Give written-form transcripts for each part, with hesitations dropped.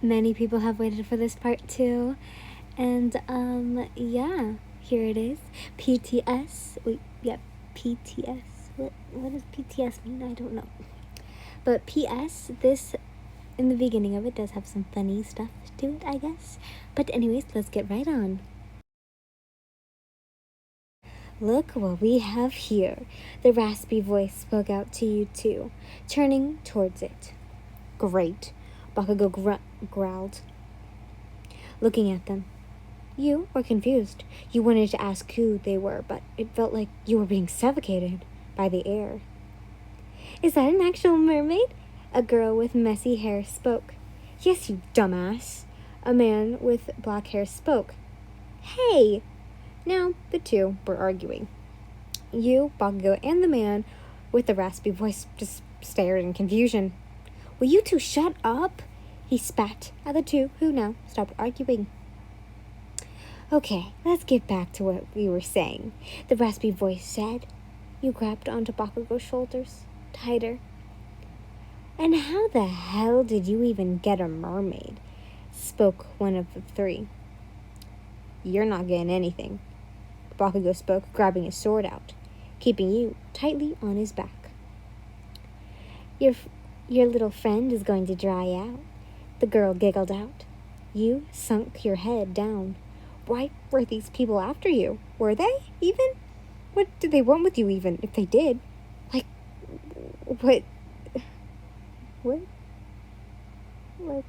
Many people have waited for this part too. And yeah, here it is. PTS. Wait, yeah, PTS. What does PTS mean? I don't know. But PS, this in the beginning of it does have some funny stuff to it, I guess. But anyways, let's get right on. Look what we have here. The raspy voice spoke out to you too, turning towards it. Great, Bakugou growled, looking at them. You were confused. You wanted to ask who they were, but it felt like you were being suffocated by the air. Is that an actual mermaid? A girl with messy hair spoke. Yes, you dumbass. A man with black hair spoke. Hey! Now the two were arguing. You, Bakugo, and the man with the raspy voice just stared in confusion. Will you two shut up? He spat at the two who now stopped arguing. Okay, let's get back to what we were saying, the raspy voice said. You grabbed onto Bakugo's shoulders, tighter. And how the hell did you even get a mermaid? Spoke one of the three. You're not getting anything, Bakugo spoke, grabbing his sword out, keeping you tightly on his back. Your little friend is going to dry out, the girl giggled out. You sunk your head down. Why were these people after you? Were they, even? What did they want with you, even, if they did? Like, what? Like,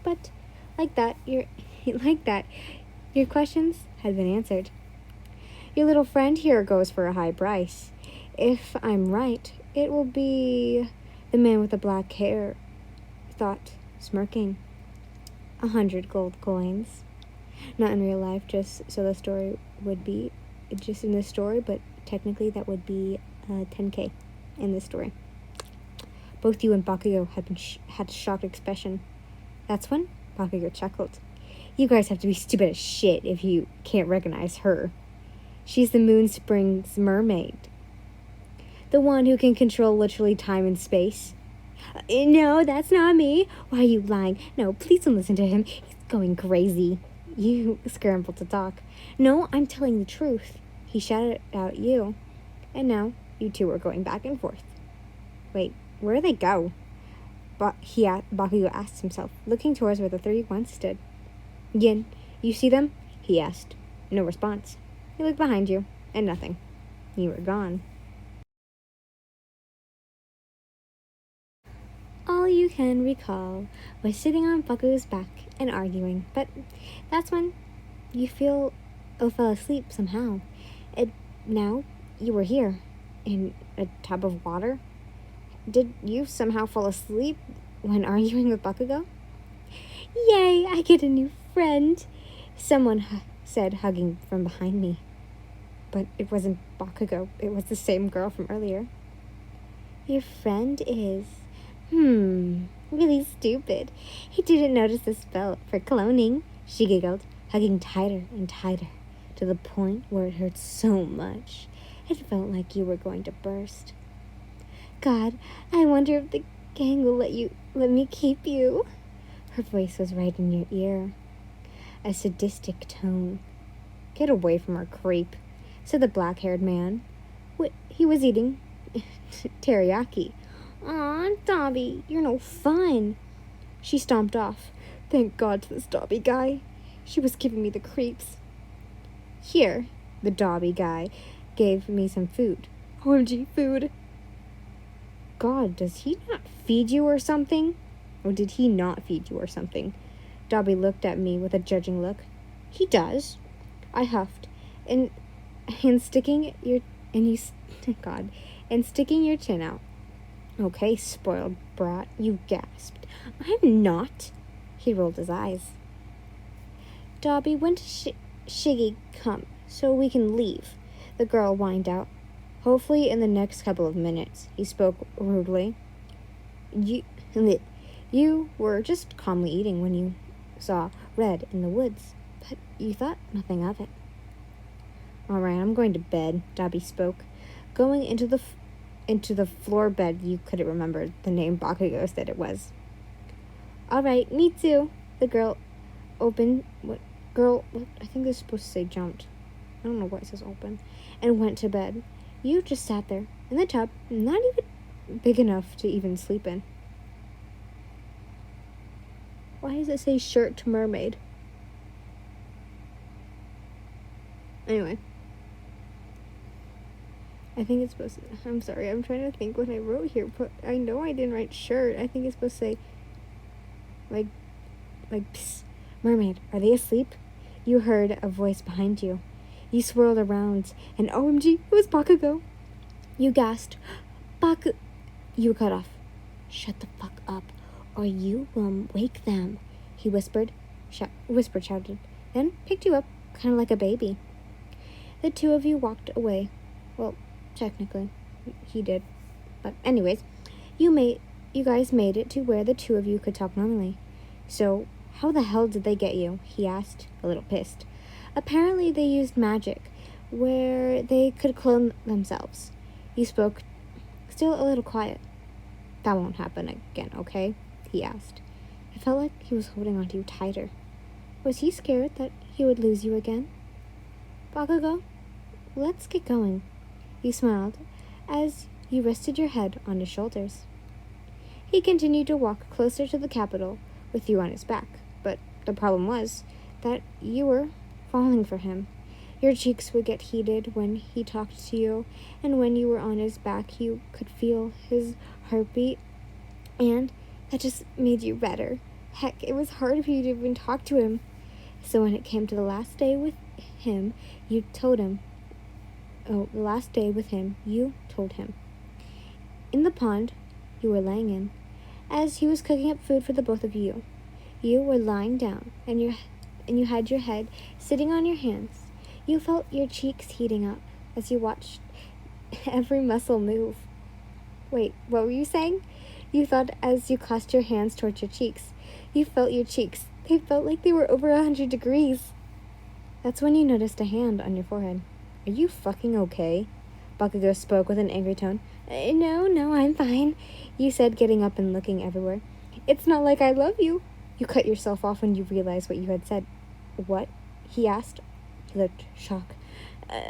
but, like that, your questions had been answered. Your little friend here goes for a high price. If I'm right, it will be the man with the black hair, thought, smirking. 100 gold coins. Not in real life, just so the story would be, just in this story, but technically that would be 10k in this story. Both you and Bakugo had a shocked expression. That's when Bakugo chuckled. You guys have to be stupid as shit if you can't recognize her. She's the Moon Springs mermaid. The one who can control literally time and space. No, that's not me. Why are you lying? No, please don't listen to him. He's going crazy. You scrambled to talk. No, I'm telling the truth. He shouted out you. And now you two are going back and forth. Wait, where do they go? Bakugo asked himself, looking towards where the three once stood. Yin, you see them? He asked. No response. He looked behind you, and nothing. You were gone. All you can recall was sitting on Bakugo's back and arguing, but that's when you fell asleep somehow. And now you were here, in a tub of water. Did you somehow fall asleep when arguing with Bakugo? Yay, I get a new friend, someone said, hugging from behind me. But it wasn't Bakugo, it was the same girl from earlier. Your friend is... really stupid. He didn't notice the spell for cloning, she giggled, hugging tighter and tighter, to the point where it hurt so much. It felt like you were going to burst. God, I wonder if the gang will let me keep you. Her voice was right in your ear. A sadistic tone. Get away from her, creep, said the black-haired man. He was eating teriyaki. Aw, Dobby, you're no fun. She stomped off. Thank God to this Dobby guy. She was giving me the creeps. Here, the Dobby guy gave me some food. OMG, food. God, does he not feed you or something? Or did he not feed you or something? Dobby looked at me with a judging look. He does. I huffed. And sticking your chin out. Okay, spoiled brat, you gasped. I'm not. He rolled his eyes. Dobby, when does Shiggy come so we can leave? The girl whined out. Hopefully in the next couple of minutes, he spoke rudely. You were just calmly eating when you saw Red in the woods, but you thought nothing of it. All right, I'm going to bed, Dobby spoke, going into the floor bed. You couldn't remember the name Bakugo said it was. All right, me too. The girl opened, what, girl, what, I think they're supposed to say jumped. I don't know why it says open. And went to bed. You just sat there, in the tub, not even big enough to even sleep in. Why does it say shirt mermaid? Anyway. I think it's supposed to, I'm sorry, I'm trying to think what I wrote here, but I know I didn't write shirt. I think it's supposed to say, like, psst, mermaid, are they asleep? You heard a voice behind you. You swirled around, and OMG, it was bakugou. You gasped, Baku. You were cut off. Shut the fuck up, or you will wake them, he whispered, shouted, then picked you up, kind of like a baby. The two of you walked away. Well, technically, he did. But anyways, you guys made it to where the two of you could talk normally. So, how the hell did they get you? He asked, a little pissed. Apparently they used magic, where they could clone themselves. You spoke, still a little quiet. That won't happen again, okay? He asked. It felt like he was holding onto you tighter. Was he scared that he would lose you again? Bakugou, let's get going. You smiled as you rested your head on his shoulders. He continued to walk closer to the capital with you on his back, but the problem was that you were falling for him. Your cheeks would get heated when he talked to you, and when you were on his back, you could feel his heartbeat, and that just made you redder. Heck, it was hard for you to even talk to him. So when it came to the last day with him, you told him. In the pond you were laying in, as he was cooking up food for the both of you. You were lying down, and you had your head sitting on your hands. You felt your cheeks heating up as you watched every muscle move. Wait, what were you saying? You thought as you clasped your hands towards your cheeks. You felt your cheeks. They felt like they were over 100 degrees. That's when you noticed a hand on your forehead. Are you fucking okay? Bakugou spoke with an angry tone. No, I'm fine, you said, getting up and looking everywhere. It's not like I love you. You cut yourself off when you realized what you had said. What? He asked. He looked shocked.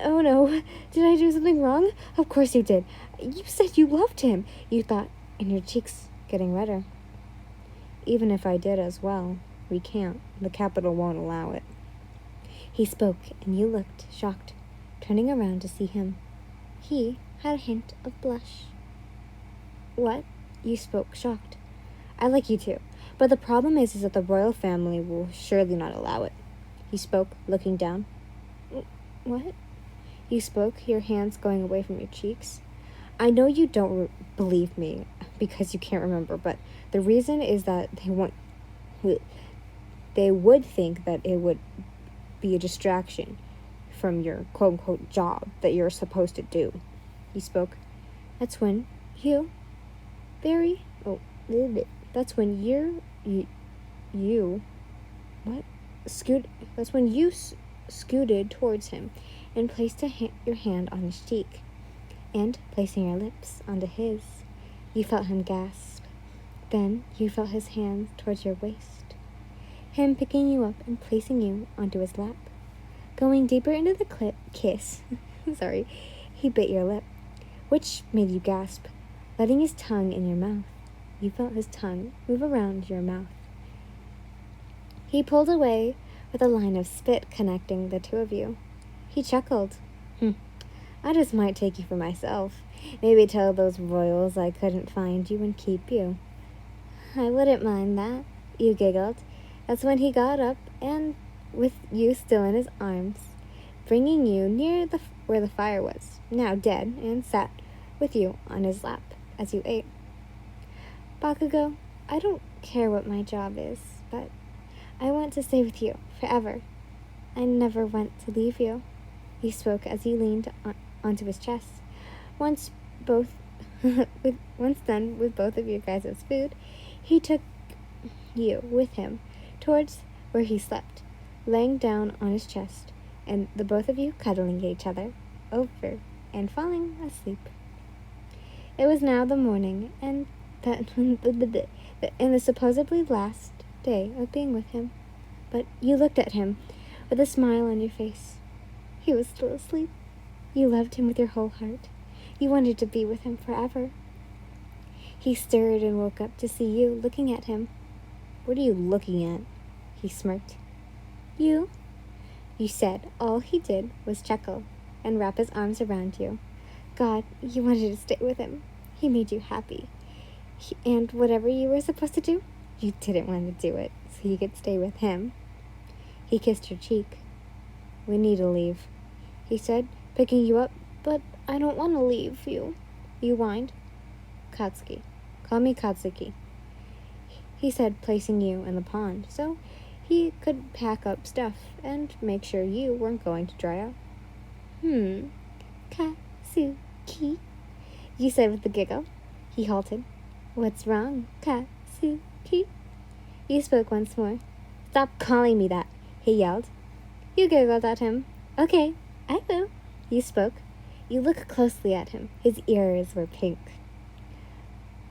Oh no, did I do something wrong? Of course you did. You said you loved him, you thought, and your cheeks getting redder. Even if I did as well, we can't. The capital won't allow it. He spoke, and you looked shocked, turning around to see him. He had a hint of blush. What? You spoke, shocked. I like you too, but the problem is that the royal family will surely not allow it. He spoke, looking down. What? You spoke, your hands going away from your cheeks. I know you don't believe me because you can't remember, but the reason is that they would think that it would be a distraction from your quote-unquote job that you're supposed to do. He spoke. That's when you scooted towards him and placed your hand on his cheek, and placing your lips onto his, you felt him gasp. Then you felt his hand towards your waist, him picking you up and placing you onto his lap. Going deeper into the kiss, he bit your lip, which made you gasp, letting his tongue in your mouth. You felt his tongue move around your mouth. He pulled away with a line of spit connecting the two of you. He chuckled. I just might take you for myself. Maybe tell those royals I couldn't find you and keep you. I wouldn't mind that, you giggled. That's when he got up and, with you still in his arms, bringing you near where the fire was, now dead, and sat with you on his lap as you ate. Bakugou, I don't care what my job is, but I want to stay with you forever. I never want to leave you, he spoke as he leaned onto his chest. Once done with both of your guys' food, he took you with him towards where he slept, laying down on his chest, and the both of you cuddling each other over and falling asleep. It was now the morning, and the supposedly last day of being with him. But you looked at him with a smile on your face. He was still asleep. You loved him with your whole heart. You wanted to be with him forever. He stirred and woke up to see you looking at him. What are you looking at? He smirked. You said all he did was chuckle and wrap his arms around you. God, you wanted to stay with him. He made you happy. And whatever you were supposed to do, you didn't want to do it so you could stay with him. He kissed your cheek. We need to leave, he said, picking you up. But I don't want to leave you, you whined. Katsuki. Call me Katsuki, he said, placing you in the pond so he could pack up stuff and make sure you weren't going to dry out. Katsuki, you said with a giggle. He halted. What's wrong, Katsuki? You spoke once more. Stop calling me that, he yelled. You giggled at him. Okay, I will. You spoke. You looked closely at him. His ears were pink.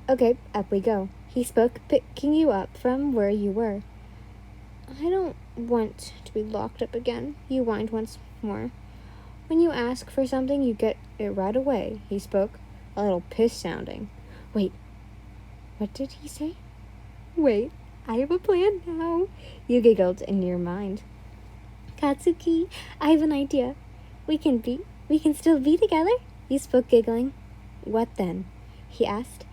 Okay, up we go. He spoke, picking you up from where you were. I don't want to be locked up again, you whined once more. When you ask for something, you get it right away, he spoke, a little pissed sounding. Wait, what did he say? Wait, I have a plan now, you giggled in your mind. Katsuki, I have an idea. We can still be together, you spoke, giggling. What then? He asked.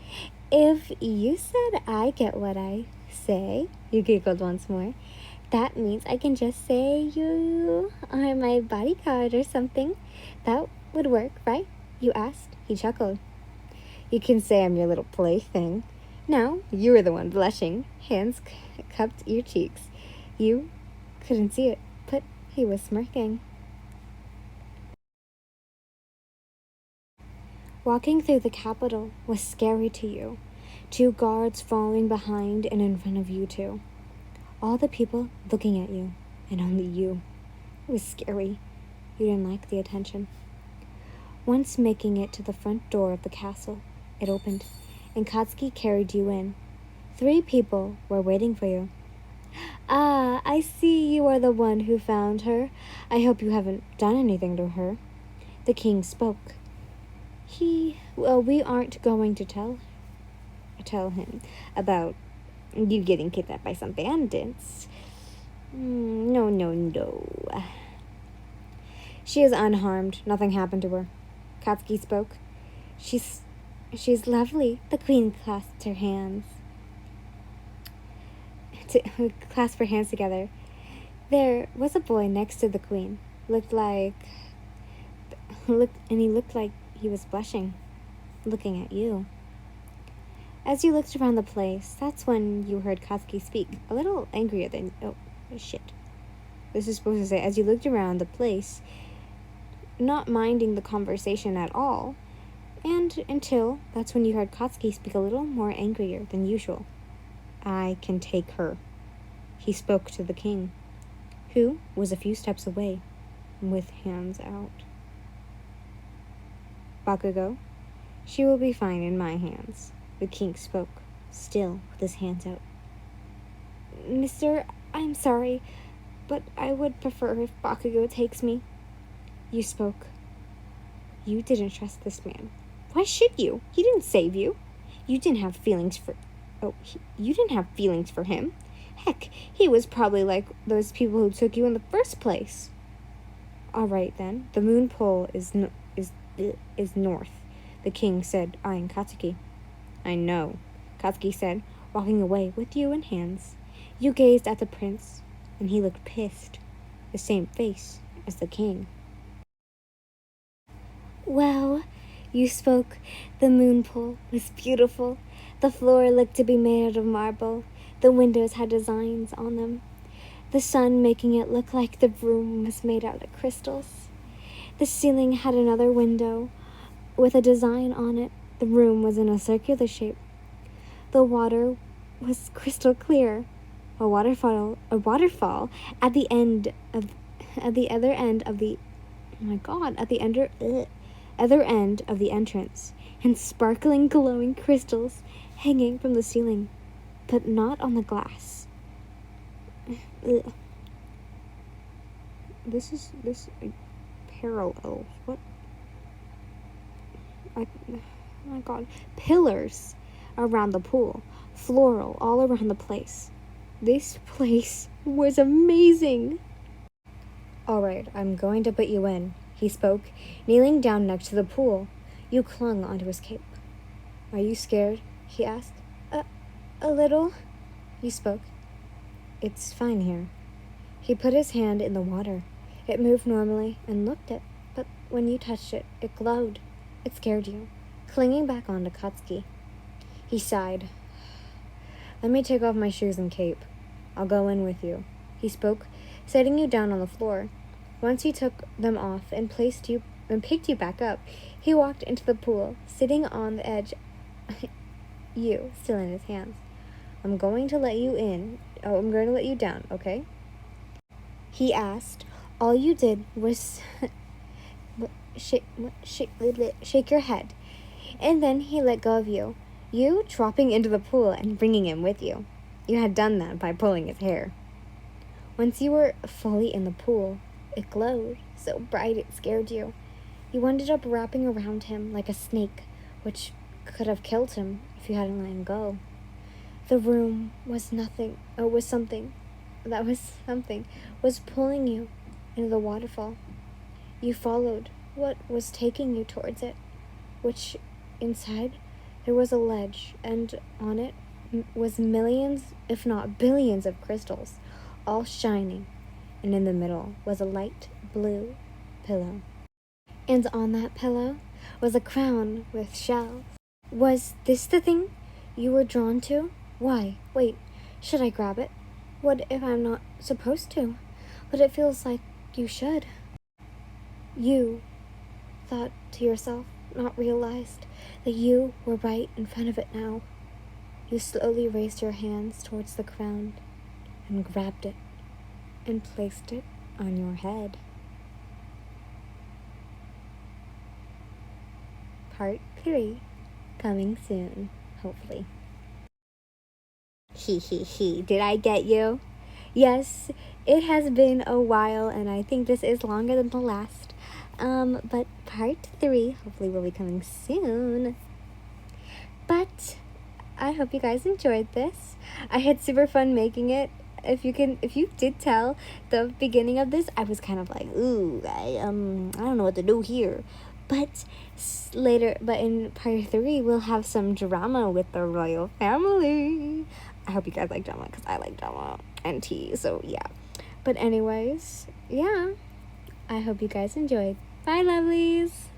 If you said I get what I say, you giggled once more, that means I can just say you are my bodyguard or something. That would work, right? You asked. He chuckled. You can say I'm your little plaything. Now, you were the one blushing. Hands cupped your cheeks. You couldn't see it, but he was smirking. Walking through the capital was scary to you. 2 guards following behind and in front of you two. All the people looking at you, and only you. It was scary. You didn't like the attention. Once making it to the front door of the castle, it opened, and Katsuki carried you in. 3 people were waiting for you. Ah, I see you are the one who found her. I hope you haven't done anything to her. The king spoke. We aren't going to tell him about you getting kidnapped by some bandits. No. She is unharmed. Nothing happened to her. Katsuki spoke. She's lovely. The queen clasped her hands. Clasped her hands together. There was a boy next to the queen. He looked like he was blushing, looking at you. As you looked around the place, that's when you heard Katsuki speak, a little angrier than... Oh, shit. This is supposed to say, as you looked around the place, not minding the conversation at all, and until that's when you heard Katsuki speak a little more angrier than usual. I can take her. He spoke to the king, who was a few steps away, with hands out. Bakugou, she will be fine in my hands. The king spoke, still with his hands out. Mister, I'm sorry, but I would prefer if Bakugou takes me. You spoke. You didn't trust this man. Why should you? He didn't save you. You didn't have feelings for... you didn't have feelings for him. Heck, he was probably like those people who took you in the first place. All right, then. The moon pole is north, the king said, eyeing Katsuki. I know, Katsuki said, walking away with you in hands. You gazed at the prince, and he looked pissed, the same face as the king. Well, you spoke. The moon pool was beautiful. The floor looked to be made out of marble. The windows had designs on them, the sun making it look like the room was made out of crystals. The ceiling had another window with a design on it. The room was in a circular shape. The water was crystal clear. A waterfall at the other end of the entrance, and sparkling, glowing crystals hanging from the ceiling, but not on the glass. Ugh. This parallels. What? Oh my god. Pillars around the pool. Floral all around the place. This place was amazing. Alright, I'm going to put you in, he spoke, kneeling down next to the pool. You clung onto his cape. Are you scared? He asked. A little, you spoke. It's fine here. He put his hand in the water. It moved normally and looked it, but when you touched it, it glowed. It scared you, clinging back onto Katsuki. He sighed. Let me take off my shoes and cape. I'll go in with you, he spoke, setting you down on the floor. Once he took them off and picked you back up, he walked into the pool, sitting on the edge, you still in his hands. I'm going to let you in. Oh, I'm going to let you down, okay? He asked. All you did was shake your head. And then he let go of you, dropping into the pool and bringing him with you. You had done that by pulling his hair. Once you were fully in the pool, it glowed so bright it scared you. You ended up wrapping around him like a snake, which could have killed him if you hadn't let him go. The room was something was pulling you into the waterfall. You followed what was taking you towards it, which inside there was a ledge, and on it was millions, if not billions, of crystals, all shining, and in the middle was a light blue pillow. And on that pillow was a crown with shells. Was this the thing you were drawn to? Why? Wait, should I grab it? What if I'm not supposed to? But it feels like you should. You thought to yourself, not realized that you were right in front of it now. You slowly raised your hands towards the crown and grabbed it and placed it on your head. Part 3, coming soon, hopefully. Did I get you? Yes, it has been a while, and I think this is longer than the last. But part 3 hopefully will be coming soon. But I hope you guys enjoyed this. I had super fun making it. If you did tell the beginning of this, I was kind of like, ooh, I don't know what to do here. But in part 3, we'll have some drama with the royal family. I hope you guys like drama, because I like drama and tea, so yeah. But anyways, yeah, I hope you guys enjoyed. Bye, lovelies!